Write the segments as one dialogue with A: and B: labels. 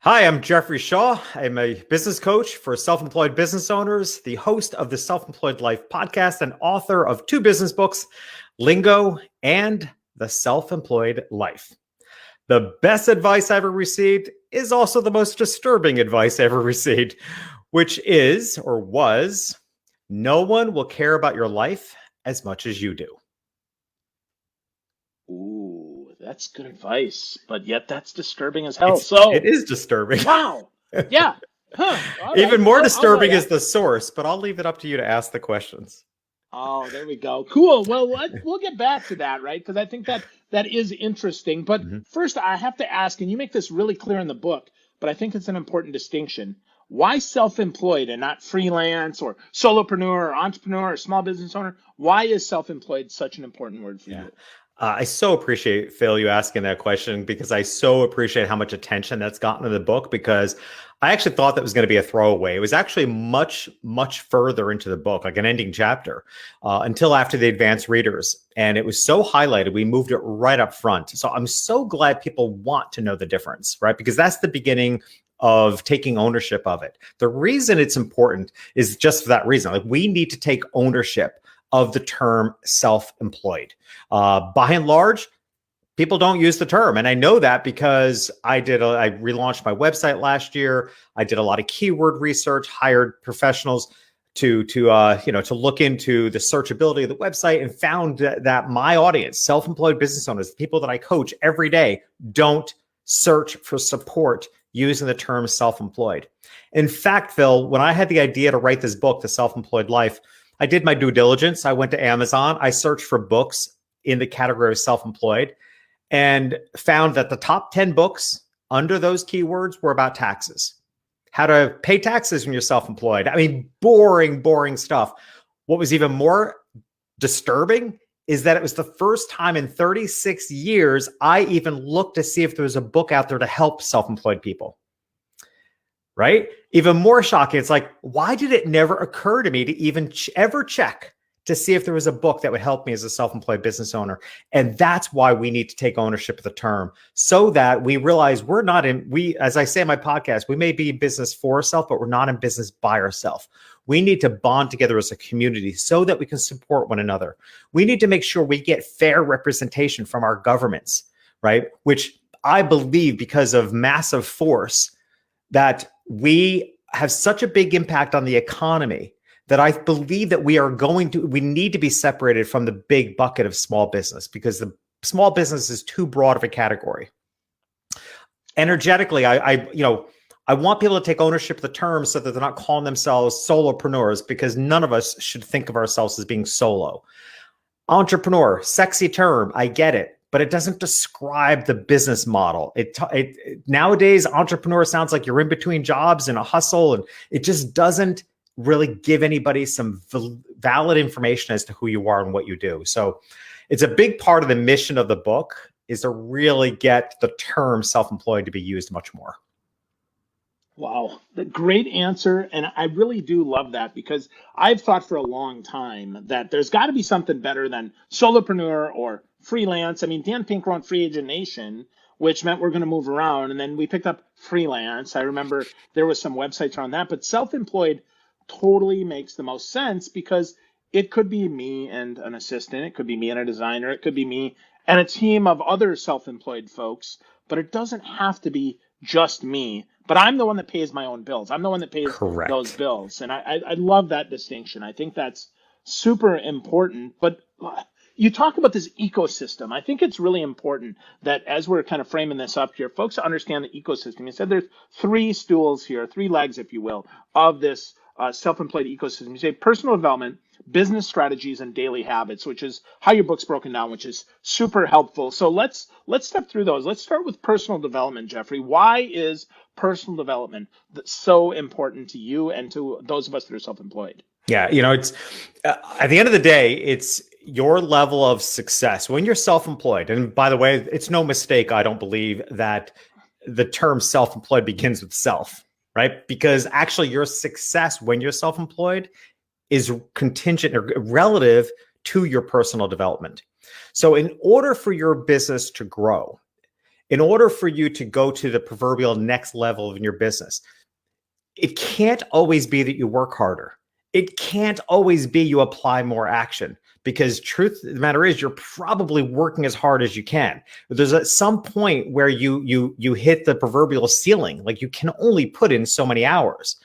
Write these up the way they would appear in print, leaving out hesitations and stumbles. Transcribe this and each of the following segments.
A: Hi, I'm Jeffrey Shaw. I'm a business coach for self-employed business owners, the host of the Self-Employed Life podcast, and author of two business books, Lingo and The Self-Employed Life. The best advice I ever received is also the most disturbing advice I ever received, which is, or was, no one will care about your life as much as you do.
B: Ooh, that's good advice, but yet that's disturbing as hell. So,
A: It is disturbing.
B: wow. Yeah. Huh. All right.
A: Even more
B: I'll buy
A: disturbing is
B: that.
A: the source, but I'll leave it up to you to ask the questions.
B: Oh, there we go. Cool. Well, we'll get back to that, right? Because I think that is interesting. But
A: Mhm.
B: first, I have to ask, and you make this really clear in the book, but I think it's an important distinction. Why self-employed and not freelance or solopreneur or entrepreneur or small business owner? Why is self-employed such an important word for
A: Yeah.
B: you?
A: I so appreciate, Phil, you asking that question because I so appreciate how much attention that's gotten in the book because I actually thought that was going to be a throwaway. It was actually much, much further into the book, like an ending chapter, until after the advanced readers. And it was so highlighted, we moved it right up front. So I'm so glad people want to know the difference, right? Because that's the beginning of taking ownership of it. The reason it's important is just for that reason. Like we need to take ownership of the term self-employed. By and large, people don't use the term. And I know that because I relaunched my website last year. I did a lot of keyword research, hired professionals to look into the searchability of the website and found that my audience, self-employed business owners, the people that I coach every day, don't search for support using the term self-employed. In fact, Phil, when I had the idea to write this book, The Self-Employed Life, I did my due diligence. I went to Amazon. I searched for books in the category of self-employed and found that the top 10 books under those keywords were about taxes, how to pay taxes when you're self-employed. I mean, boring, boring stuff. What was even more disturbing is that it was the first time in 36 years I even looked to see if there was a book out there to help self-employed people. Right? Even more shocking. It's like, why did it never occur to me to even ever check to see if there was a book that would help me as a self-employed business owner? And that's why we need to take ownership of the term so that we realize as I say in my podcast, we may be in business for ourselves, but we're not in business by ourselves. We need to bond together as a community so that we can support one another. We need to make sure we get fair representation from our governments, right? Which I believe because of massive force that we have such a big impact on the economy that I believe that we need to be separated from the big bucket of small business because the small business is too broad of a category. Energetically, I want people to take ownership of the term so that they're not calling themselves solopreneurs because none of us should think of ourselves as being solo. Entrepreneur, sexy term, I get it, but it doesn't describe the business model. Nowadays, entrepreneur sounds like you're in between jobs and a hustle, and it just doesn't really give anybody some valid information as to who you are and what you do. So it's a big part of the mission of the book is to really get the term self-employed to be used much more.
B: Wow, the great answer. And I really do love that because I've thought for a long time that there's got to be something better than solopreneur or freelance. I mean, Dan Pink wrote Free Agent Nation, which meant we're going to move around. And then we picked up freelance. I remember there was some websites around that, but self-employed totally makes the most sense because it could be me and an assistant. It could be me and a designer. It could be me and a team of other self-employed folks, but it doesn't have to be just me, but I'm the one that pays my own bills. I'm the one that pays those
A: Correct.
B: bills. And I love that distinction. I think that's super important. But you talk about this ecosystem. I think it's really important that as we're kind of framing this up here, folks understand the ecosystem. You said there's three stools here, three legs, if you will, of this self-employed ecosystem. You say personal development, business strategies, and daily habits, which is how your book's broken down, which is super helpful. So let's step through those. Let's start with personal development, Jeffrey. Why is personal development so important to you and to those of us that are self-employed?
A: Yeah, it's at the end of the day, it's your level of success when you're self-employed. And by the way, it's no mistake, I don't believe, that the term self-employed begins with self, right? Because actually your success when you're self-employed is contingent or relative to your personal development. So in order for your business to grow, In order for you to go to the proverbial next level in your business, it can't always be that you work harder. It can't always be you apply more action, because truth of the matter is you're probably working as hard as you can. But there's at some point where you hit the proverbial ceiling. Like, you can only put in so many hours.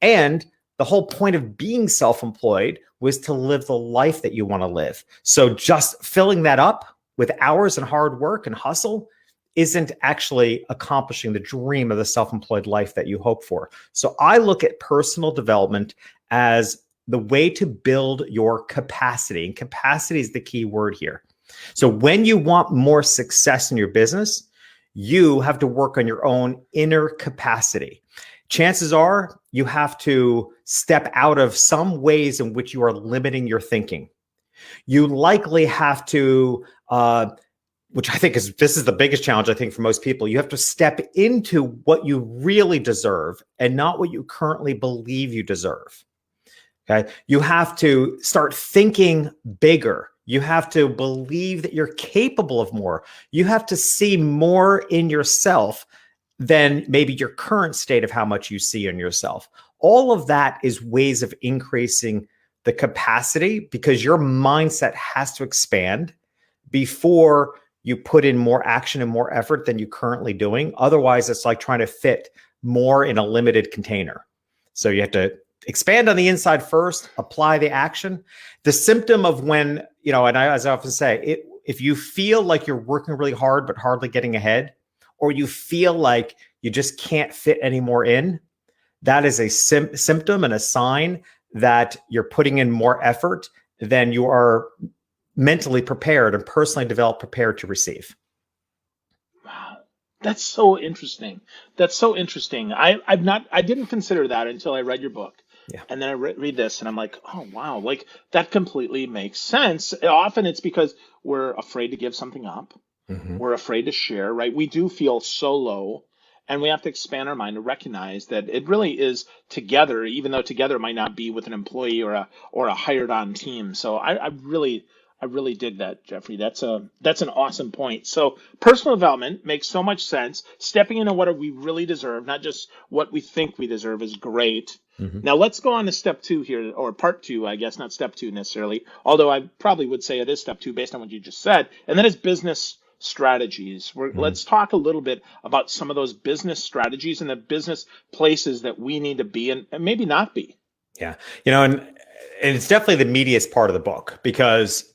A: And the whole point of being self-employed was to live the life that you want to live. So just filling that up with hours and hard work and hustle isn't actually accomplishing the dream of the self-employed life that you hope for. So I look at personal development as the way to build your capacity. And capacity is the key word here. So when you want more success in your business, you have to work on your own inner capacity. Chances are you have to step out of some ways in which you are limiting your thinking. You likely have to, which I think this is the biggest challenge, I think, for most people. You have to step into what you really deserve and not what you currently believe you deserve. Okay. You have to start thinking bigger. You have to believe that you're capable of more. You have to see more in yourself than maybe your current state of how much you see in yourself. All of that is ways of increasing the capacity, because your mindset has to expand before you put in more action and more effort than you currently doing. Otherwise, it's like trying to fit more in a limited container. So you have to expand on the inside first, apply the action. The symptom of when, and as I often say, if you feel like you're working really hard but hardly getting ahead, or you feel like you just can't fit any more in, that is a symptom and a sign that you're putting in more effort than you are mentally prepared and personally developed prepared to receive.
B: Wow. That's so interesting. That's so interesting. I didn't consider that until I read your book.
A: Yeah.
B: And then I read this and I'm like, oh, wow, like that completely makes sense. Often it's because we're afraid to give something up.
A: Mm-hmm.
B: We're afraid to share, right? We do feel so low, and we have to expand our mind to recognize that it really is together, even though together might not be with an employee or a hired on team. So I really dig that, Jeffrey. That's an awesome point. So personal development makes so much sense. Stepping into what we really deserve, not just what we think we deserve, is great. Mm-hmm. Now let's go on to step 2 here, or part 2, I guess, not step 2 necessarily, although I probably would say it is step 2 based on what you just said, and that is business strategies. Let's talk a little bit about some of those business strategies and the business places that we need to be and maybe not be.
A: Yeah. And it's definitely the meatiest part of the book, because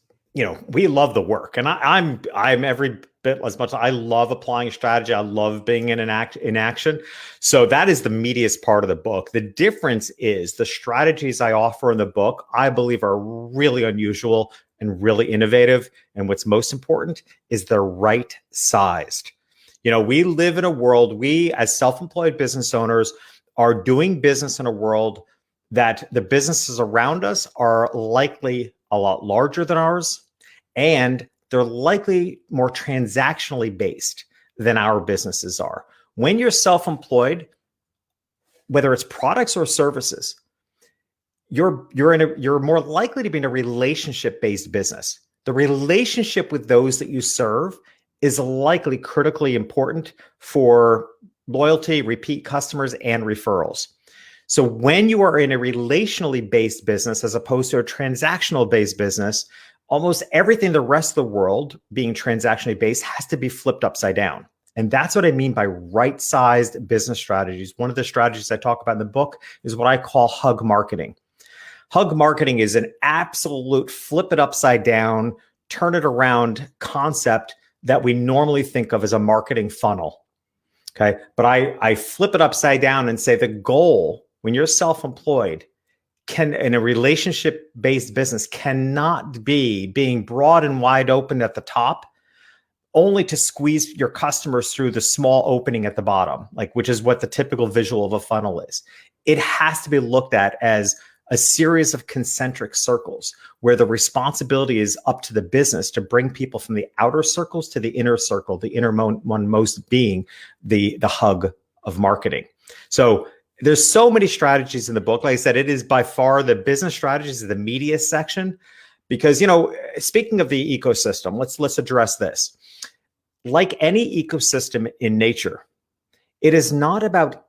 A: we love the work, and I'm every bit as much. I love applying strategy. I love being in action. So that is the meatiest part of the book. The difference is the strategies I offer in the book, I believe, are really unusual and really innovative. And what's most important is they're right sized. We live in a world, we as self-employed business owners are doing business in a world that the businesses around us are likely a lot larger than ours, and they're likely more transactionally based than our businesses are. When you're self-employed, whether it's products or services, you're more likely to be in a relationship-based business. The relationship with those that you serve is likely critically important for loyalty, repeat customers, and referrals. So when you are in a relationally based business as opposed to a transactional based business, almost everything the rest of the world being transactionally based has to be flipped upside down. And that's what I mean by right-sized business strategies. One of the strategies I talk about in the book is what I call hug marketing. Hug marketing is an absolute flip it upside down, turn it around concept that we normally think of as a marketing funnel. Okay. But I flip it upside down and say the goal when you're self-employed in a relationship-based business cannot be being broad and wide open at the top, only to squeeze your customers through the small opening at the bottom, which is what the typical visual of a funnel is. It has to be looked at as a series of concentric circles where the responsibility is up to the business to bring people from the outer circles to the inner circle, the inner one most being the hug of marketing. So there's so many strategies in the book. Like I said, it is by far the business strategies is the meatiest section, because, speaking of the ecosystem, let's address this. like any ecosystem in nature, it's not about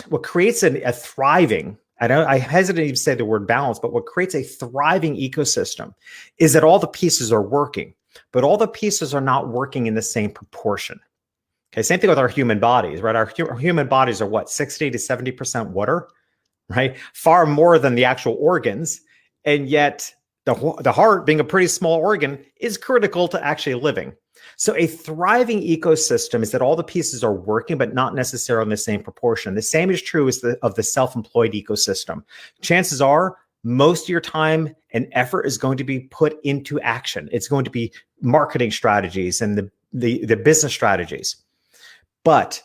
A: what creates a thriving. I hesitate to say the word balance, but what creates a thriving ecosystem is that all the pieces are working, but all the pieces are not working in the same proportion. Okay, same thing with our human bodies, right? Our human bodies are what, 60 to 70% water, right? Far more than the actual organs. And yet the heart, being a pretty small organ, is critical to actually living. So a thriving ecosystem is that all the pieces are working, but not necessarily in the same proportion. The same is true of the self-employed ecosystem. Chances are most of your time and effort is going to be put into action. It's going to be marketing strategies and the business strategies. But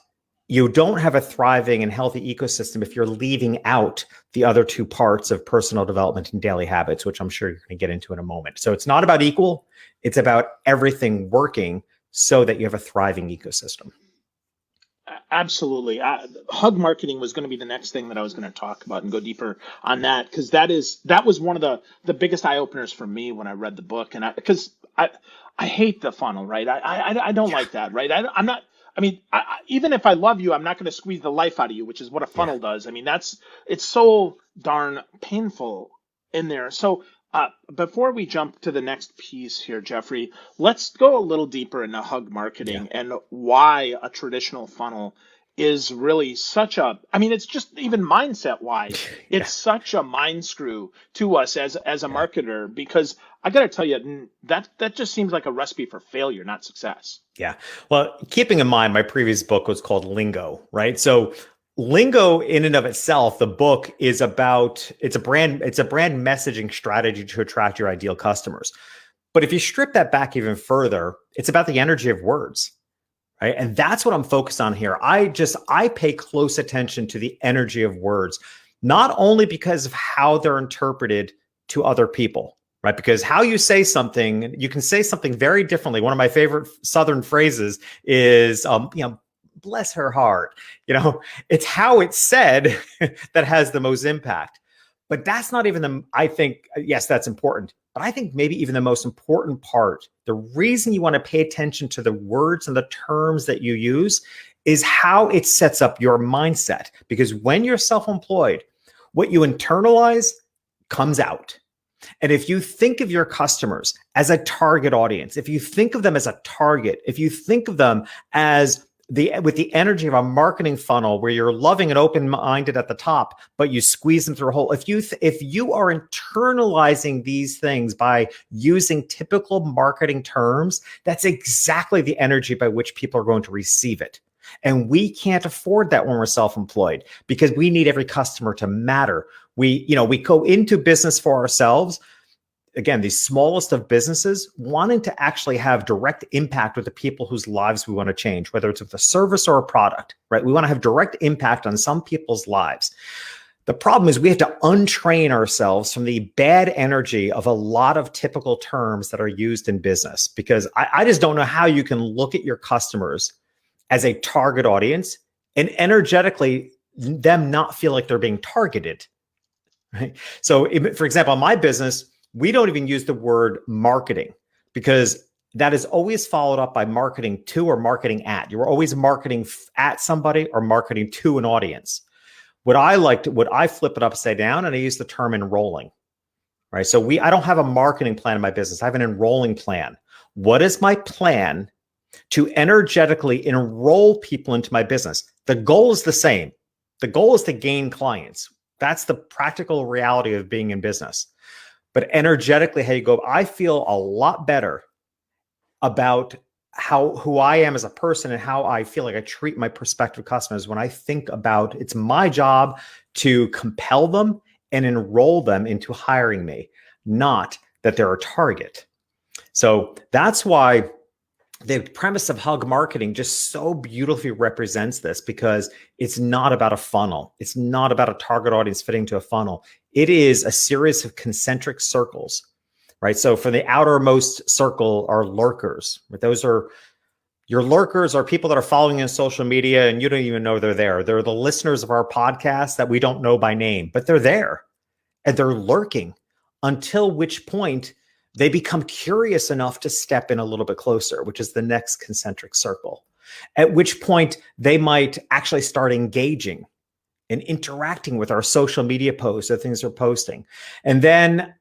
A: you don't have a thriving and healthy ecosystem if you're leaving out the other two parts of personal development and daily habits, which I'm sure you're going to get into in a moment. So it's not about equal. It's about everything working so that you have a thriving ecosystem.
B: Absolutely. Hug marketing was going to be the next thing that I was going to talk about and go deeper on that, because that was one of the biggest eye openers for me when I read the book, and because I hate the funnel, right? I don't like that, right? I'm not. I mean, even if I love you, I'm not going to squeeze the life out of you, which is what a funnel does. I mean, it's so darn painful in there. So before we jump to the next piece here, Jeffrey, let's go a little deeper into hug marketing and why a traditional funnel is really such a, I mean, it's just even mindset wise, it's such a mind screw to us as a marketer, because I got to tell you, that just seems like a recipe for failure, not success.
A: Yeah. Well, keeping in mind, my previous book was called Lingo, right? So Lingo in and of itself, the book is about, it's a brand messaging strategy to attract your ideal customers. But if you strip that back even further, it's about the energy of words, right? And that's what I'm focused on here. I pay close attention to the energy of words, not only because of how they're interpreted to other people, right? Because how you say something, you can say something very differently. One of my favorite Southern phrases is, bless her heart. It's how it's said that has the most impact. But that's not even I think, yes, that's important. But I think maybe even the most important part, the reason you want to pay attention to the words and the terms that you use is how it sets up your mindset. Because when you're self-employed, what you internalize comes out. And if you think of your customers as a target audience, if you think of them as a target, if you think of them as with the energy of a marketing funnel where you're loving and open-minded at the top, but you squeeze them through a hole. If you are internalizing these things by using typical marketing terms, that's exactly the energy by which people are going to receive it. And we can't afford that when we're self-employed, because we need every customer to matter. We go into business for ourselves. Again, the smallest of businesses, wanting to actually have direct impact with the people whose lives we want to change, whether it's with a service or a product, right? We want to have direct impact on some people's lives. The problem is we have to untrain ourselves from the bad energy of a lot of typical terms that are used in business, because I just don't know how you can look at your customers as a target audience and energetically them not feel like they're being targeted, right? So for example, in my business, we don't even use the word marketing, because that is always followed up by marketing to or marketing at. You're always marketing at somebody or marketing to an audience. What I flip it upside down, and I use the term enrolling, right? So I don't have a marketing plan in my business. I have an enrolling plan. What is my plan to energetically enroll people into my business? The goal is the same. The goal is to gain clients. That's the practical reality of being in business. But energetically, how you go, I feel a lot better about who I am as a person and how I feel like I treat my prospective customers when I think about it's my job to compel them and enroll them into hiring me, not that they're a target. So that's why the premise of hug marketing just so beautifully represents this, because it's not about a funnel. It's not about a target audience fitting to a funnel. It is a series of concentric circles, right? So for the outermost circle are lurkers. Your lurkers are people that are following you on social media and you don't even know they're there. They're the listeners of our podcast that we don't know by name, but they're there and they're lurking, until which point they become curious enough to step in a little bit closer, which is the next concentric circle, at which point they might actually start engaging and interacting with our social media posts, the things we're posting. And then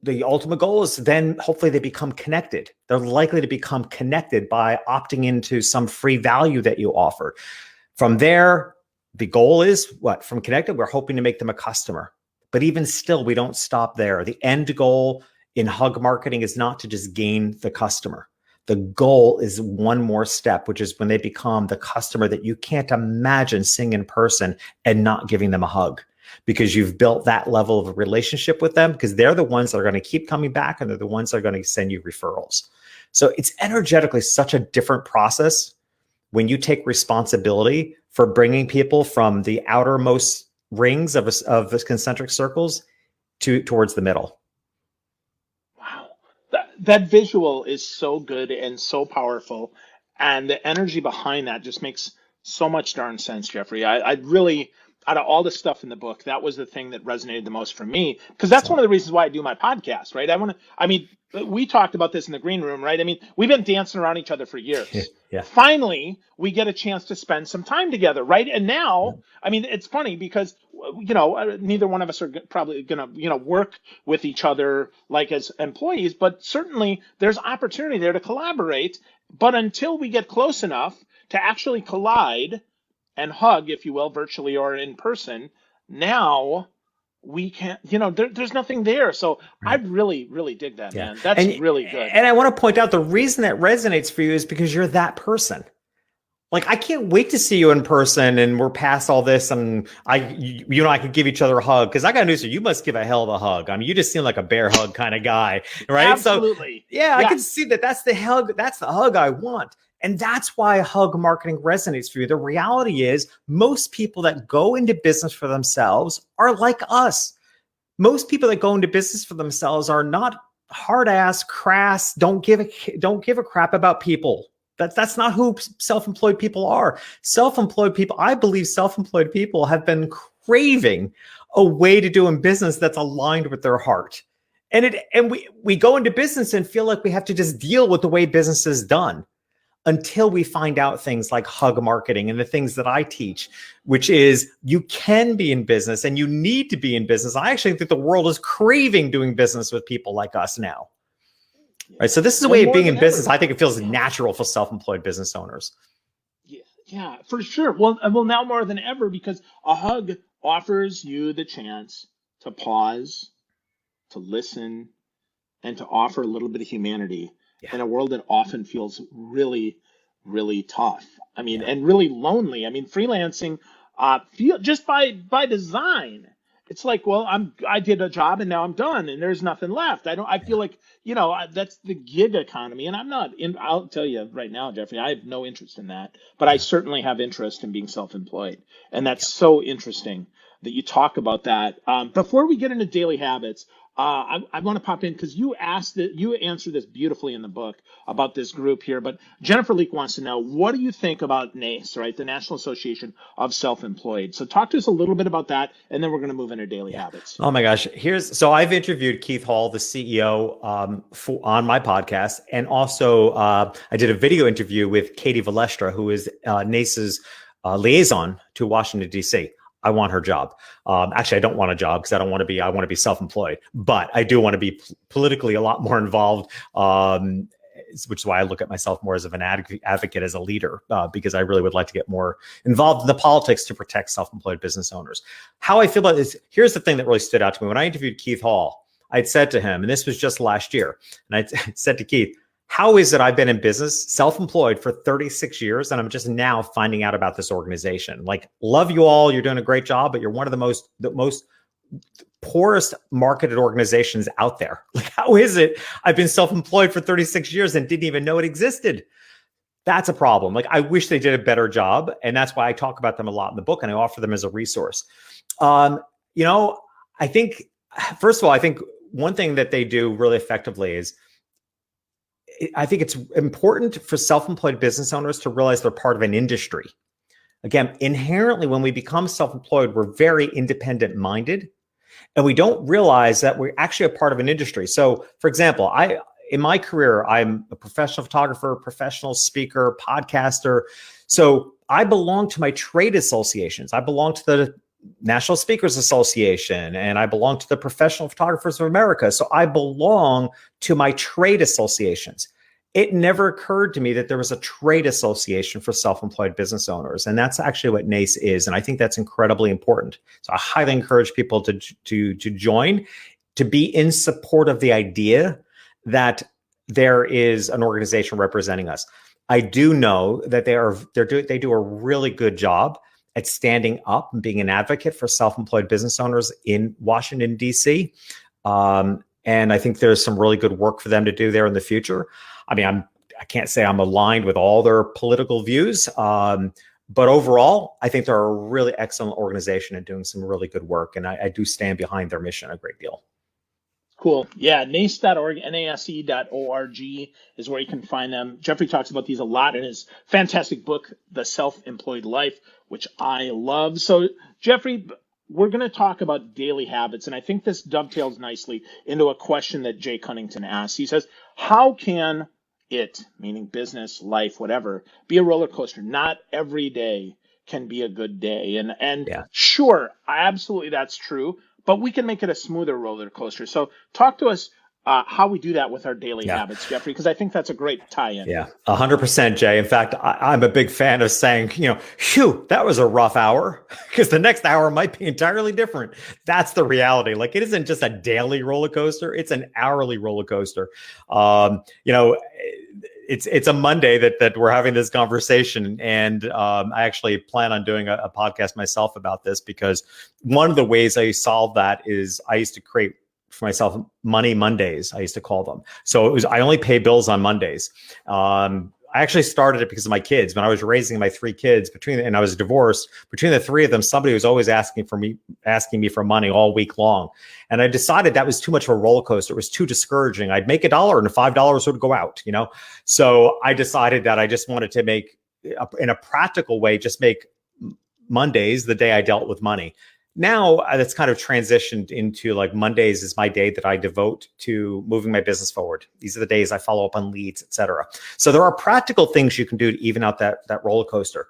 A: the ultimate goal is then hopefully they become connected. They're likely to become connected by opting into some free value that you offer. From there, the goal is what? From connected, we're hoping to make them a customer. But even still, we don't stop there. The end goal in hug marketing is not to just gain the customer. The goal is one more step, which is when they become the customer that you can't imagine seeing in person and not giving them a hug, because you've built that level of a relationship with them, because they're the ones that are going to keep coming back and they're the ones that are going to send you referrals. So it's energetically such a different process when you take responsibility for bringing people from the outermost rings of the concentric circles towards the middle.
B: Wow. That visual is so good and so powerful. And the energy behind that just makes so much darn sense, Jeffrey. I really, out of all the stuff in the book, that was the thing that resonated the most for me, because that's one of the reasons why I do my podcast, right? I mean, we talked about this in the green room, right? I mean, we've been dancing around each other for years.
A: Yeah.
B: Finally, we get a chance to spend some time together, right? And now, I mean, it's funny because, neither one of us are probably going to, work with each other like as employees, but certainly there's opportunity there to collaborate. But until we get close enough to actually collide and hug, if you will, virtually or in person, now we can't, there's nothing there. So I really, really dig that, man. That's really good.
A: And I want to point out the reason that resonates for you is because you're that person. Like, I can't wait to see you in person and we're past all this and you and I could give each other a hug, because I got news for you. You must give a hell of a hug. I mean, you just seem like a bear hug kind of guy, right?
B: Absolutely.
A: So yeah, I can see that. That's the hug I want. And that's why hug marketing resonates for you. The reality is most people that go into business for themselves are like us. Most people that go into business for themselves are not hard ass, crass, don't give a crap about people. That's not who self-employed people are. Self-employed people, I believe self-employed people have been craving a way to do business that's aligned with their heart. And we go into business and feel like we have to just deal with the way business is done, until we find out things like hug marketing and the things that I teach, which is you can be in business and you need to be in business. I actually think the world is craving doing business with people like us now. Right. So this is a way of being in business. I think it feels natural for self-employed business owners.
B: Yeah, for sure. Well, now more than ever, because a hug offers you the chance to pause, to listen, and to offer a little bit of humanity in a world that often feels really, really tough. I mean, and really lonely. I mean, freelancing, feel just by design, it's like, well, I did a job and now I'm done and there's nothing left. I feel like, that's the gig economy, and I'll tell you right now, Jeffrey, I have no interest in that, but I certainly have interest in being self-employed. And that's so interesting that you talk about that. Before we get into daily habits, I want to pop in because you answered this beautifully in the book about this group here. But Jennifer Leake wants to know, what do you think about NACE, right? The National Association of Self-Employed. So talk to us a little bit about that, and then we're going to move into daily habits.
A: Oh my gosh. So I've interviewed Keith Hall, the CEO, on my podcast. And also I did a video interview with Katie Valestra, who is NACE's liaison to Washington, D.C. I want her job. Actually, I don't want a job because I want to be self-employed, but I do want to be politically a lot more involved, which is why I look at myself more as an advocate, as a leader, because I really would like to get more involved in the politics to protect self-employed business owners. How I feel about this, here's the thing that really stood out to me. When I interviewed Keith Hall, I'd said to him, and this was just last year, and I said to Keith, how is it I've been in business, self-employed for 36 years, and I'm just now finding out about this organization? Like, love you all. You're doing a great job, but you're one of the most poorest marketed organizations out there. Like, how is it I've been self-employed for 36 years and didn't even know it existed? That's a problem. Like, I wish they did a better job. And that's why I talk about them a lot in the book and I offer them as a resource. I think, first of all, I think one thing that they do really effectively is, I think it's important for self-employed business owners to realize they're part of an industry. Again, inherently, when we become self-employed, we're very independent minded. And we don't realize that we're actually a part of an industry. So, for example, in my career, I'm a professional photographer, professional speaker, podcaster. So I belong to my trade associations. I belong to the National Speakers Association, and I belong to the Professional Photographers of America. So I belong to my trade associations. It never occurred to me that there was a trade association for self-employed business owners. And that's actually what NACE is. And I think that's incredibly important. So I highly encourage people to join, to be in support of the idea that there is an organization representing us. I do know that they do a really good job at standing up and being an advocate for self-employed business owners in Washington, D.C. And I think there's some really good work for them to do there in the future. I mean, I can't say I'm aligned with all their political views, but overall, I think they're a really excellent organization and doing some really good work. And I do stand behind their mission a great deal.
B: Cool. Yeah, NACE.org, NASE.org is where you can find them. Jeffrey talks about these a lot in his fantastic book, The Self-Employed Life, which I love. So, Jeffrey, we're going to talk about daily habits, and I think this dovetails nicely into a question that Jay Cunnington asked. He says, how can it, meaning business, life, whatever, be a roller coaster? Not every day can be a good day. And
A: Yeah.
B: Sure, absolutely that's true, but we can make it a smoother roller coaster. So talk to us how we do that with our daily habits, Jeffrey, because I think that's a great tie-in.
A: Yeah, 100%, Jay. In fact, I'm a big fan of saying, phew, that was a rough hour, because the next hour might be entirely different. That's the reality. Like, it isn't just a daily roller coaster; it's an hourly roller coaster. It's a Monday that we're having this conversation, and I actually plan on doing a podcast myself about this, because one of the ways I solve that is I used to create for myself Money Mondays, I used to call them. So I only pay bills on Mondays. I actually started it because of my kids. When I was raising my 3 kids, and I was divorced, between the 3 of them, somebody was always asking me for money all week long. And I decided that was too much of a roller coaster. It was too discouraging. I'd make $1 and $5 would go out, So I decided that I just wanted to make, in a practical way, just make Mondays the day I dealt with money. Now that's kind of transitioned into, like, Mondays is my day that I devote to moving my business forward. These are the days I follow up on leads, et cetera. So there are practical things you can do to even out that roller coaster,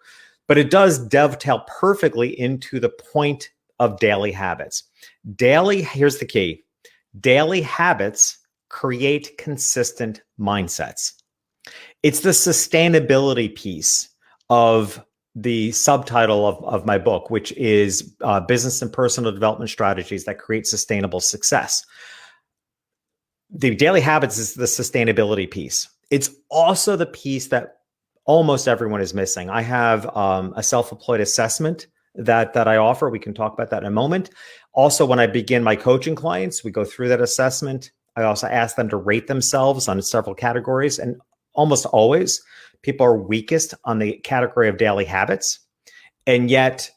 A: but it does dovetail perfectly into the point of daily habits. Here's the key. Daily habits create consistent mindsets. It's the sustainability piece of the subtitle of my book, which is Business and Personal Development Strategies that Create Sustainable Success. The daily habits is the sustainability piece. It's also the piece that almost everyone is missing. I have a self-employed assessment that I offer. We can talk about that in a moment. Also, when I begin my coaching clients, we go through that assessment. I also ask them to rate themselves on several categories, and almost always people are weakest on the category of daily habits. And yet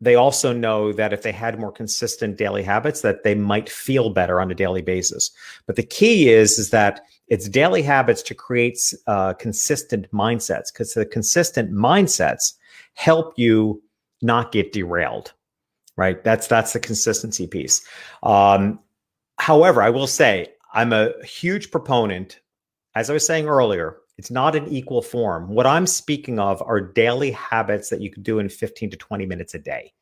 A: they also know that if they had more consistent daily habits, that they might feel better on a daily basis. But the key is that it's daily habits to create consistent mindsets, because the consistent mindsets help you not get derailed, right? That's the consistency piece. However, I will say I'm a huge proponent, as I was saying earlier, it's not an equal form. What I'm speaking of are daily habits that you can do in 15 to 20 minutes a day.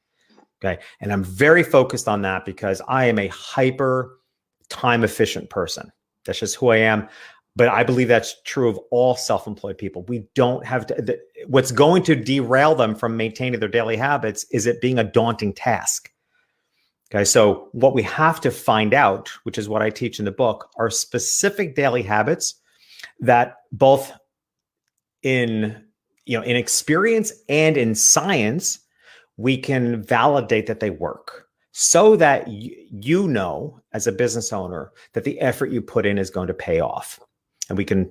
A: Okay. And I'm very focused on that because I am a hyper time efficient person. That's just who I am. But I believe that's true of all self-employed people. We don't have to, what's going to derail them from maintaining their daily habits is it being a daunting task. Okay. So what we have to find out, which is what I teach in the book, are specific daily habits that both in experience and in science, we can validate that they work, so that as a business owner, that the effort you put in is going to pay off. And we can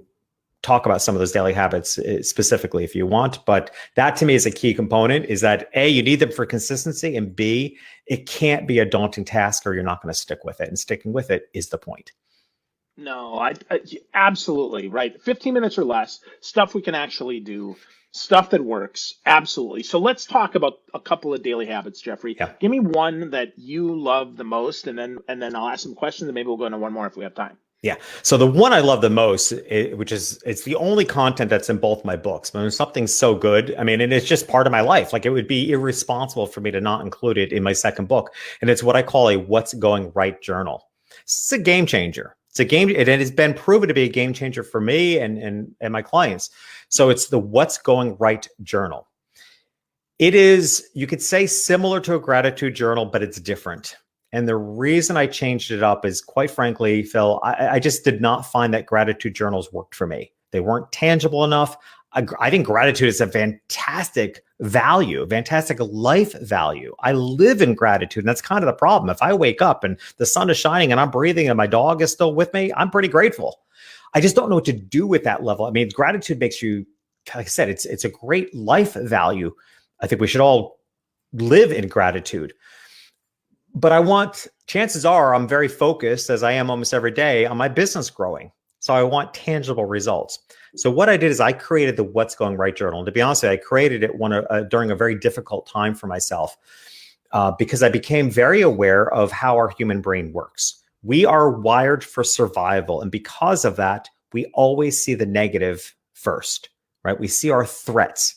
A: talk about some of those daily habits specifically if you want, but that to me is a key component, is that A, you need them for consistency, and B, it can't be a daunting task or you're not going to stick with it. And sticking with it is the point.
B: No, I absolutely right. 15 minutes or less, stuff we can actually do. Stuff that works. Absolutely. So let's talk about a couple of daily habits, Jeffrey.
A: Yeah.
B: Give me one that you love the most, and then I'll ask some questions, and maybe we'll go into one more if we have time.
A: Yeah. So the one I love the most, which is it's the only content that's in both my books. When something's so good, I mean, and it's just part of my life. Like it would be irresponsible for me to not include it in my second book. And it's what I call a "What's Going Right" journal. It's a game changer. It's a game, and it has been proven to be a game changer for me and my clients. So it's the "What's Going Right" journal. It is, you could say, similar to a gratitude journal, but it's different. And the reason I changed it up is, quite frankly, Phil, I just did not find that gratitude journals worked for me. They weren't tangible enough. I think gratitude is a fantastic value, fantastic life value. I live in gratitude, and that's kind of the problem. If I wake up and the sun is shining and I'm breathing and my dog is still with me, I'm pretty grateful. I just don't know what to do with that level. I mean, gratitude makes you, like I said, it's a great life value. I think we should all live in gratitude. But chances are I'm very focused, as I am almost every day, on my business growing. So I want tangible results. So what I did is I created the "What's Going Right" journal. And to be honest with you, I created it during a very difficult time for myself because I became very aware of how our human brain works. We are wired for survival. And because of that, we always see the negative first, right? We see our threats.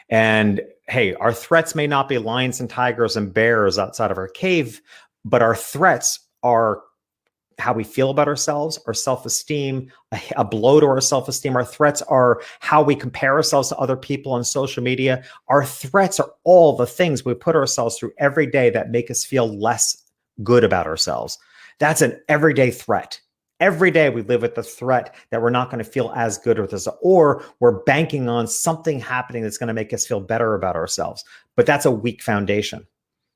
A: And hey, our threats may not be lions and tigers and bears outside of our cave, but our threats are how we feel about ourselves, our self-esteem, a blow to our self-esteem. Our threats are how we compare ourselves to other people on social media. Our threats are all the things we put ourselves through every day that make us feel less good about ourselves. That's an everyday threat. Every day we live with the threat that we're not going to feel as good with us, or we're banking on something happening that's going to make us feel better about ourselves. But that's a weak foundation.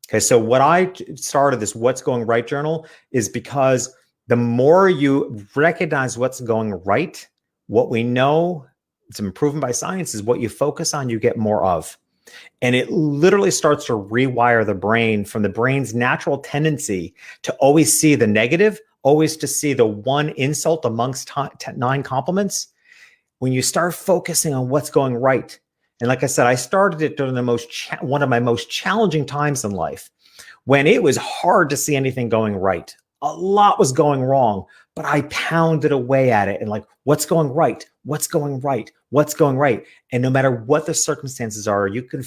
A: Okay, so what I started this "What's Going Right" journal is because the more you recognize what's going right, what we know, it's been proven by science, is what you focus on, you get more of. And it literally starts to rewire the brain from the brain's natural tendency to always see the negative, always to see the one insult amongst 9 compliments. When you start focusing on what's going right, and like I said, I started it during one of my most challenging times in life, when it was hard to see anything going right. A lot was going wrong, but I pounded away at it and like, what's going right? What's going right? What's going right? And no matter what the circumstances are, you can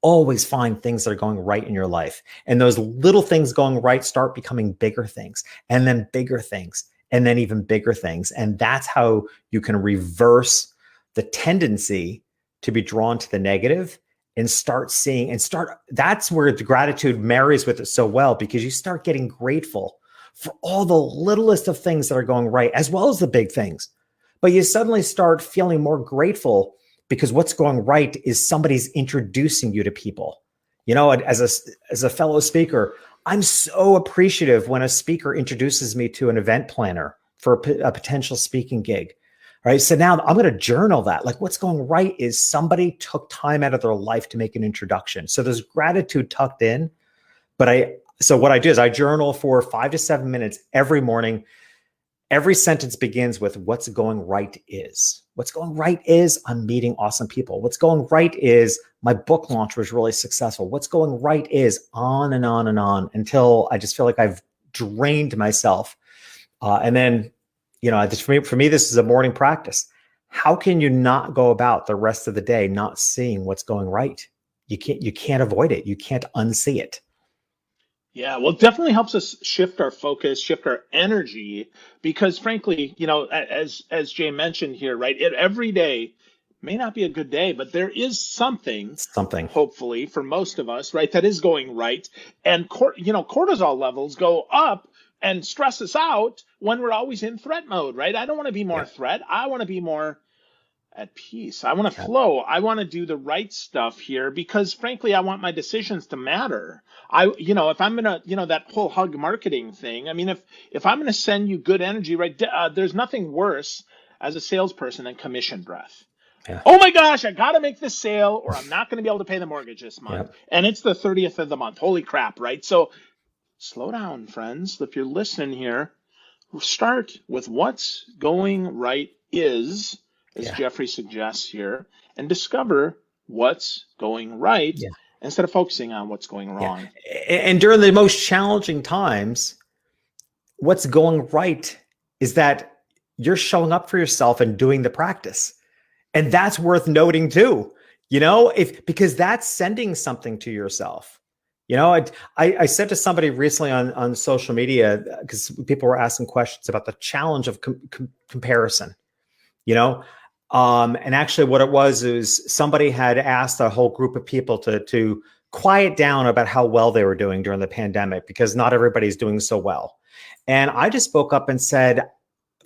A: always find things that are going right in your life. And those little things going right start becoming bigger things, and then bigger things, and then even bigger things. And that's how you can reverse the tendency to be drawn to the negative and that's where the gratitude marries with it so well, because you start getting grateful for all the littlest of things that are going right, as well as the big things. But you suddenly start feeling more grateful because what's going right is somebody's introducing you to people. You know, as a fellow speaker, I'm so appreciative when a speaker introduces me to an event planner for a potential speaking gig. Right. So now I'm going to journal that. Like, what's going right is somebody took time out of their life to make an introduction. So there's gratitude tucked in. So what I do is I journal for 5 to 7 minutes every morning. Every sentence begins with "what's going right is." What's going right is I'm meeting awesome people. What's going right is my book launch was really successful. What's going right is on and on and on until I just feel like I've drained myself. And then, you know, for me, this is a morning practice. How can you not go about the rest of the day not seeing what's going right? You can't avoid it. You can't unsee it.
B: Yeah, well, it definitely helps us shift our focus, shift our energy, because frankly, as Jay mentioned here, right, every day may not be a good day, but there is something,
A: Something.
B: hopefully, for most of us, right, that is going right. And cortisol levels go up and stress us out when we're always in threat mode, right? I don't want to be more
A: Yeah.
B: threat. I want to be more at peace. I want to flow. I want to do the right stuff here because frankly, I want my decisions to matter. If I'm going to, that whole hug marketing thing, I mean, if I'm going to send you good energy, right, there's nothing worse as a salesperson than commission breath.
A: Yeah.
B: Oh my gosh, I got to make this sale or I'm not going to be able to pay the mortgage this month.
A: Yeah.
B: And it's the 30th of the month. Holy crap, right? So slow down, friends. If you're listening here, start with what's going right is, as
A: Yeah.
B: Jeffrey suggests here, and discover what's going right
A: Yeah.
B: instead of focusing on what's going
A: Yeah.
B: wrong.
A: And during the most challenging times, what's going right is that you're showing up for yourself and doing the practice. And that's worth noting too, if because that's sending something to yourself. I said to somebody recently on social media, because people were asking questions about the challenge of comparison, and actually what it was is somebody had asked a whole group of people to quiet down about how well they were doing during the pandemic, because not everybody's doing so well. And I just spoke up and said,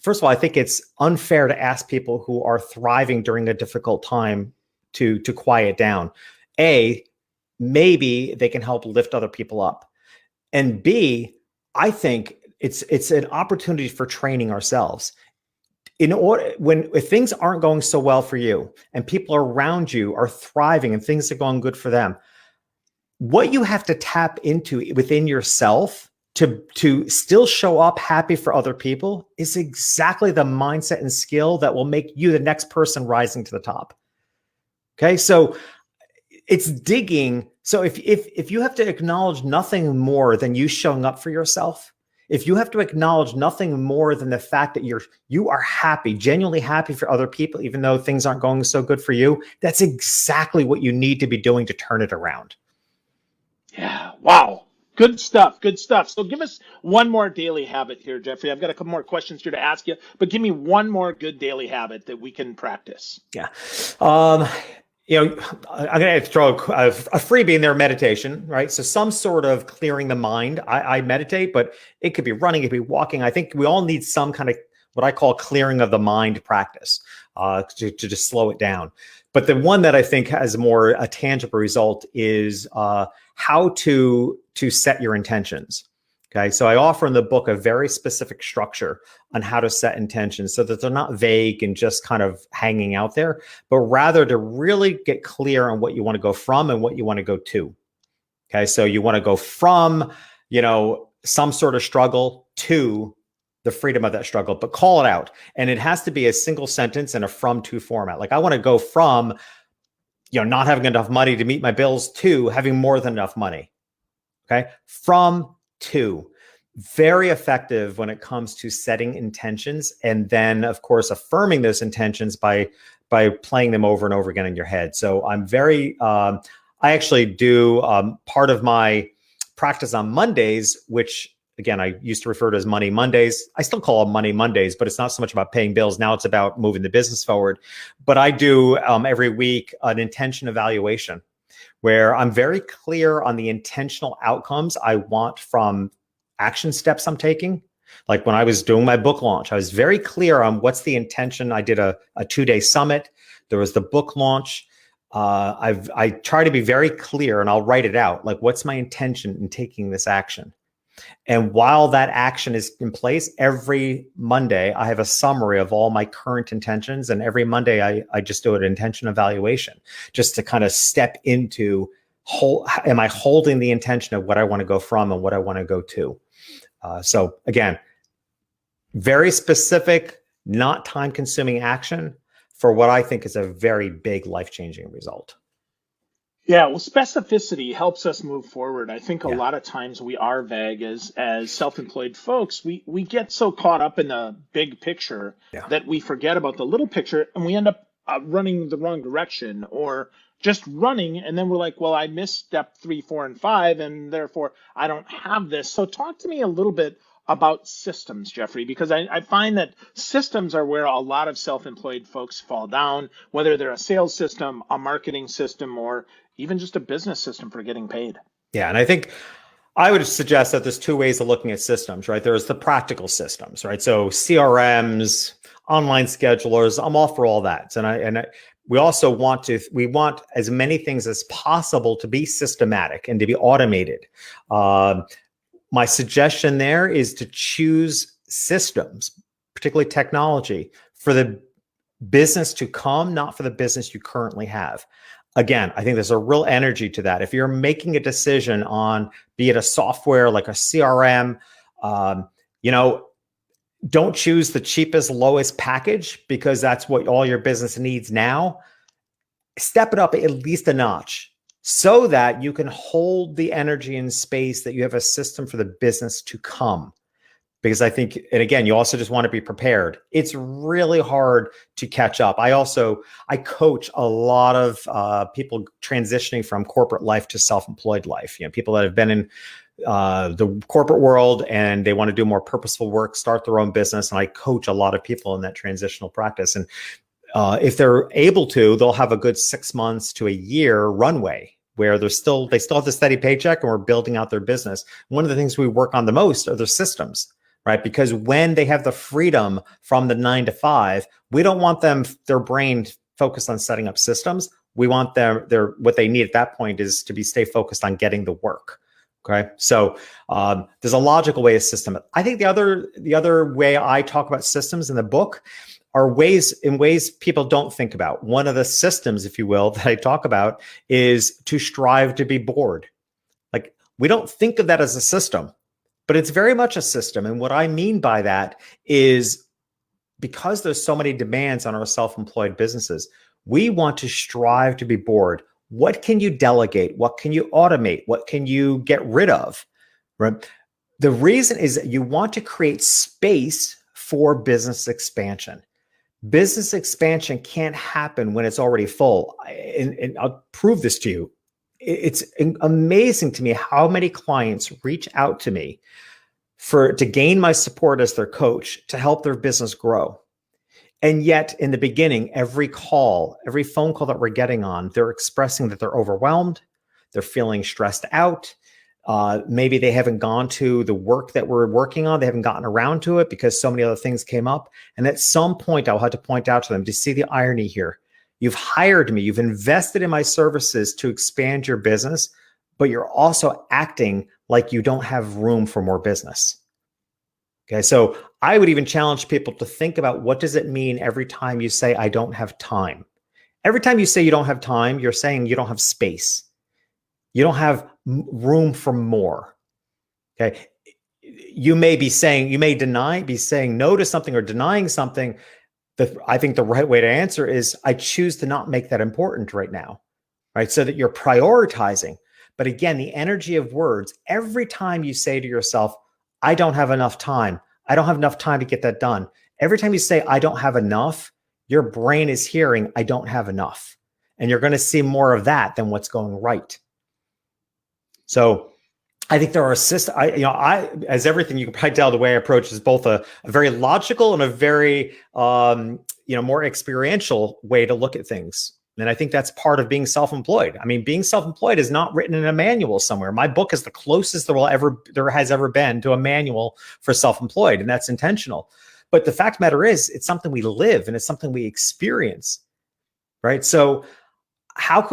A: first of all, I think it's unfair to ask people who are thriving during a difficult time to quiet down. A, maybe they can help lift other people up. And B, I think it's an opportunity for training ourselves. In order, if things aren't going so well for you and people around you are thriving and things are going good for them, what you have to tap into within yourself to still show up happy for other people is exactly the mindset and skill that will make you the next person rising to the top. Okay, so it's digging. So if you have to acknowledge nothing more than you showing up for yourself, if you have to acknowledge nothing more than the fact that you are happy, genuinely happy for other people, even though things aren't going so good for you, that's exactly what you need to be doing to turn it around.
B: Yeah. Wow. Good stuff. Good stuff. So give us one more daily habit here, Jeffrey. I've got a couple more questions here to ask you, but give me one more good daily habit that we can practice.
A: Yeah. Um, I'm going to throw a freebie in there, meditation, right? So some sort of clearing the mind. I meditate, but it could be running, it could be walking. I think we all need some kind of what I call clearing of the mind practice to just slow it down. But the one that I think has a tangible result is how to set your intentions. Okay, so I offer in the book a very specific structure on how to set intentions so that they're not vague and just kind of hanging out there, but rather to really get clear on what you want to go from and what you want to go to. Okay, so you want to go from, some sort of struggle to the freedom of that struggle, but call it out. And it has to be a single sentence and a from to format. Like I want to go from, not having enough money to meet my bills to having more than enough money. Okay, from to. Very effective when it comes to setting intentions, and then of course affirming those intentions by playing them over and over again in your head. So I'm very I actually do part of my practice on Mondays, which again I used to refer to as Money Mondays. I still call them Money Mondays, but it's not so much about paying bills. Now it's about moving the business forward. But I do every week an intention evaluation, where I'm very clear on the intentional outcomes I want from action steps I'm taking. Like when I was doing my book launch, I was very clear on what's the intention. I did a 2-day summit. There was the book launch. I try to be very clear, and I'll write it out. Like, what's my intention in taking this action? And while that action is in place, every Monday, I have a summary of all my current intentions. And every Monday, I just do an intention evaluation just to kind of step into, am I holding the intention of what I want to go from and what I want to go to? So again, very specific, not time-consuming action for what I think is a very big life-changing result.
B: Yeah, well, specificity helps us move forward. I think a
A: Yeah.
B: lot of times we are vague as self-employed folks. We get so caught up in the big picture
A: Yeah.
B: that we forget about the little picture, and we end up running the wrong direction, or just running, and then we're like, well, I missed step 3, 4, and 5, and therefore I don't have this. So talk to me a little bit about systems, Jeffrey, because I find that systems are where a lot of self-employed folks fall down, whether they're a sales system, a marketing system, or even just a business system for getting paid.
A: Yeah. And I think I would suggest that there's two ways of looking at systems, right? There's the practical systems, right? So CRMs, online schedulers, I'm all for all that. And we also want as many things as possible to be systematic and to be automated. My suggestion there is to choose systems, particularly technology, for the business to come, not for the business you currently have. Again, I think there's a real energy to that. If you're making a decision on, be it a software like a CRM, you know, Don't choose the cheapest, lowest package because that's what all your business needs now. Step it up at least a notch so that you can hold the energy and space that you have a system for the business to come. Because I think, and again, you also just want to be prepared. It's really hard to catch up. I coach a lot of people transitioning from corporate life to self-employed life. People that have been in the corporate world and they want to do more purposeful work, start their own business. And I coach a lot of people in that transitional practice. And if they're able to, they'll have a good 6 months to a year runway where they still have the steady paycheck and we're building out their business. One of the things we work on the most are their systems, right? Because when they have the freedom from the 9 to 5, we don't want their brain focused on setting up systems. We want what they need at that point is to stay focused on getting the work. Okay. So there's a logical way to system it. I think the other way I talk about systems in the book are ways people don't think about. One of the systems, if you will, that I talk about is to strive to be bored. Like, we don't think of that as a system, but it's very much a system. And what I mean by that is because there's so many demands on our self-employed businesses, we want to strive to be bored. What can you delegate? What can you automate? What can you get rid of? Right? The reason is that you want to create space for business expansion. Business expansion can't happen when it's already full. And I'll prove this to you. It's amazing to me how many clients reach out to me to gain my support as their coach to help their business grow. And yet in the beginning, every phone call that we're getting on, they're expressing that they're overwhelmed. They're feeling stressed out. Maybe they haven't gone to the work that we're working on. They haven't gotten around to it because so many other things came up. And at some point, I'll have to point out to them, to see the irony here. You've hired me. You've invested in my services to expand your business, but you're also acting like you don't have room for more business. Okay, so I would even challenge people to think about, what does it mean every time you say, I don't have time? Every time you say you don't have time, you're saying you don't have space. You don't have room for more. Okay. You may be saying no to something or denying something. I think the right way to answer is, I choose to not make that important right now, right? So that you're prioritizing. But again, the energy of words, every time you say to yourself, I don't have enough time. I don't have enough time to get that done. Every time you say, I don't have enough, your brain is hearing, I don't have enough. And you're going to see more of that than what's going right. So I think there are systems, as everything, you can probably tell the way I approach is both a very logical and a very, more experiential way to look at things. And I think that's part of being self-employed. I mean, being self-employed is not written in a manual somewhere. My book is the closest there has ever been to a manual for self-employed, and that's intentional. But the fact of the matter is, it's something we live and it's something we experience, right? So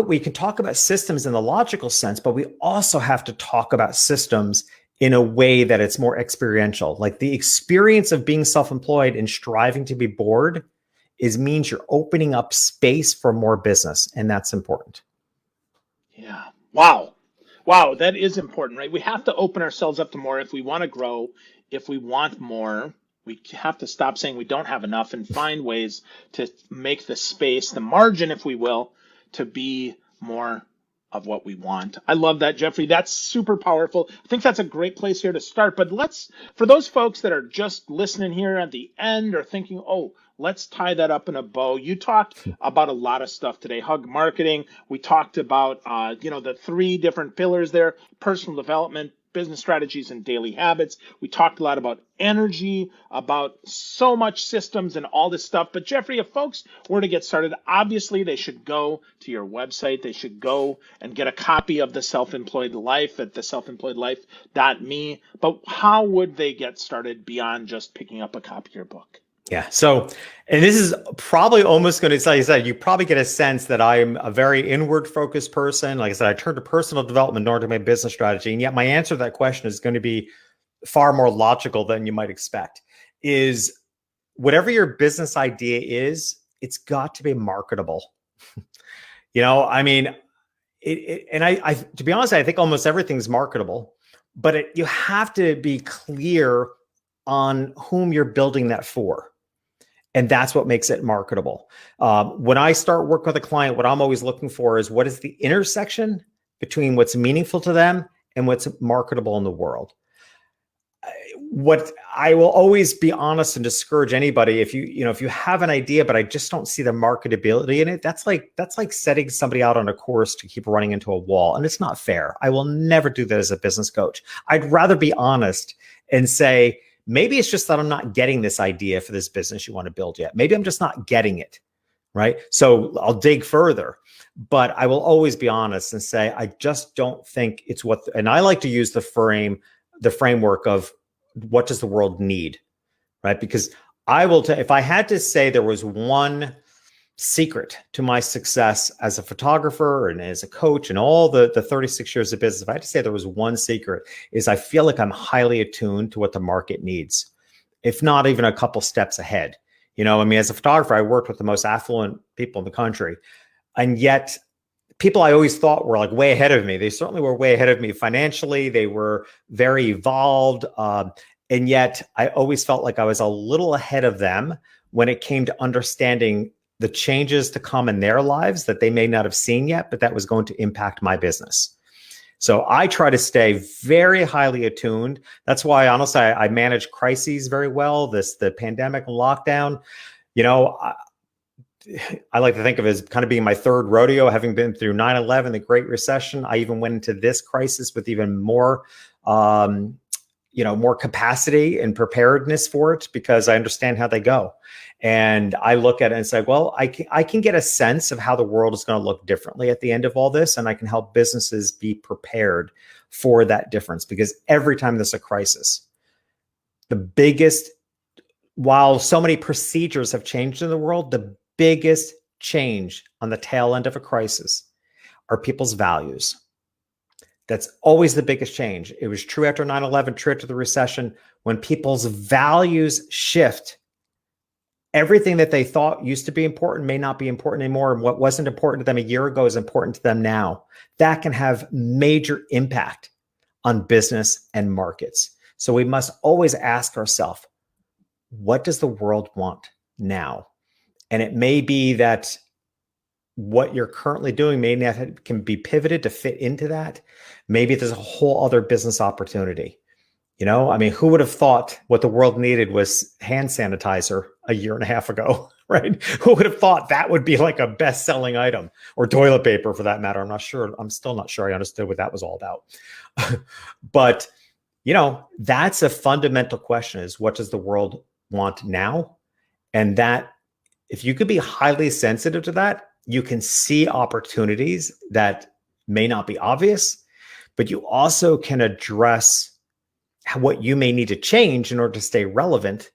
A: we can talk about systems in the logical sense, but we also have to talk about systems in a way that it's more experiential. Like, the experience of being self-employed and striving to be bored means you're opening up space for more business, and that's important.
B: Yeah. Wow. Wow, that is important, right? We have to open ourselves up to more if we want to grow, if we want more. We have to stop saying we don't have enough and find ways to make the space, the margin, if we will, to be more of what we want. I love that, Jeffrey. That's super powerful. I think that's a great place here to start. But for those folks that are just listening here at the end or thinking, oh, let's tie that up in a bow. You talked about a lot of stuff today. Hug marketing. We talked about, the 3 different pillars there: personal development, business strategies, and daily habits. We talked a lot about energy, about so much systems and all this stuff. But Jeffrey, if folks were to get started, obviously they should go to your website. They should go and get a copy of The Self-Employed Life at theselfemployedlife.me. But how would they get started beyond just picking up a copy of your book?
A: Yeah. So, and this is probably almost going to tell you probably get a sense that I'm a very inward focused person. Like I said, I turn to personal development in order to make business strategy. And yet my answer to that question is going to be far more logical than you might expect. Is whatever your business idea is, it's got to be marketable. I mean, to be honest, I think almost everything's marketable, but you have to be clear on whom you're building that for. And that's what makes it marketable. When I start work with a client, what I'm always looking for is what is the intersection between what's meaningful to them and what's marketable in the world. What I will always be honest and discourage anybody if you have an idea, but I just don't see the marketability in it. That's like setting somebody out on a course to keep running into a wall, and it's not fair. I will never do that as a business coach. I'd rather be honest and say, maybe it's just that I'm not getting this idea for this business you want to build yet. Maybe I'm just not getting it, right? So I'll dig further, but I will always be honest and say, I just don't think it's and I like to use the framework of what does the world need, right? Because if I had to say there was one secret to my success as a photographer and as a coach and all the 36 years of business, if I had to say there was one secret, is I feel like I'm highly attuned to what the market needs, if not even a couple steps ahead. As a photographer, I worked with the most affluent people in the country, and yet people I always thought were like way ahead of me. They certainly were way ahead of me financially. They were very evolved. And yet I always felt like I was a little ahead of them when it came to understanding the changes to come in their lives that they may not have seen yet, but that was going to impact my business. So I try to stay very highly attuned. That's why, honestly, I manage crises very well. The pandemic and lockdown, I like to think of it as kind of being my third rodeo, having been through 9/11, the Great Recession. I even went into this crisis with even more, more capacity and preparedness for it because I understand how they go. And I look at it and say, well, I can get a sense of how the world is going to look differently at the end of all this. And I can help businesses be prepared for that difference, because every time there's a crisis, while so many procedures have changed in the world, the biggest change on the tail end of a crisis are people's values. That's always the biggest change. It was true after 9/11, true after the recession. When people's values shift, everything that they thought used to be important may not be important anymore. And what wasn't important to them a year ago is important to them now. That can have major impact on business and markets. So we must always ask ourselves, what does the world want now? And it may be that what you're currently doing can be pivoted to fit into that. Maybe there's a whole other business opportunity. Who would have thought what the world needed was hand sanitizer a year and a half ago, right? Who would have thought that would be like a best-selling item, or toilet paper for that matter? I'm still not sure I understood what that was all about. But, that's a fundamental question, is what does the world want now? And that, if you could be highly sensitive to that, you can see opportunities that may not be obvious, but you also can address what you may need to change in order to stay relevant.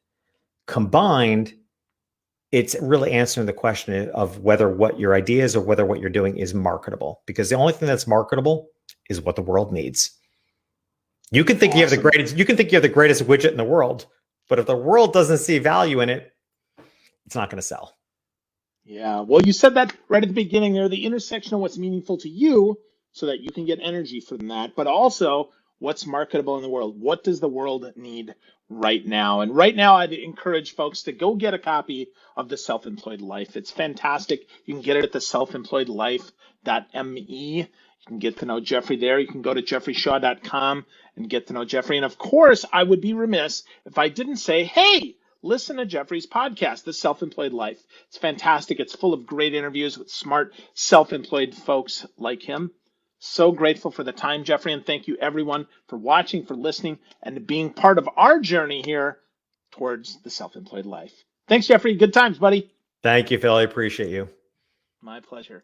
A: Combined, it's really answering the question of whether what your idea is or whether what you're doing is marketable, because the only thing that's marketable is what the world needs. You can think you have the greatest widget in the world, but if the world doesn't see value in it, it's not going to sell.
B: Yeah, well, you said that right at the beginning there, the intersection of what's meaningful to you so that you can get energy from that, but also what's marketable in the world. What does the world need right now? And right now, I'd encourage folks to go get a copy of The Self-Employed Life. It's fantastic. You can get it at the selfemployedlife.me. You can get to know Jeffrey there. You can go to jeffreyshaw.com and get to know Jeffrey. And of course, I would be remiss if I didn't say, hey, listen to Jeffrey's podcast, The Self-Employed Life. It's fantastic. It's full of great interviews with smart, self-employed folks like him. So grateful for the time, Jeffrey, and thank you everyone for watching, for listening, and being part of our journey here towards the self-employed life. Thanks, Jeffrey. Good times, buddy.
A: Thank you, Phil. I appreciate you.
B: My pleasure.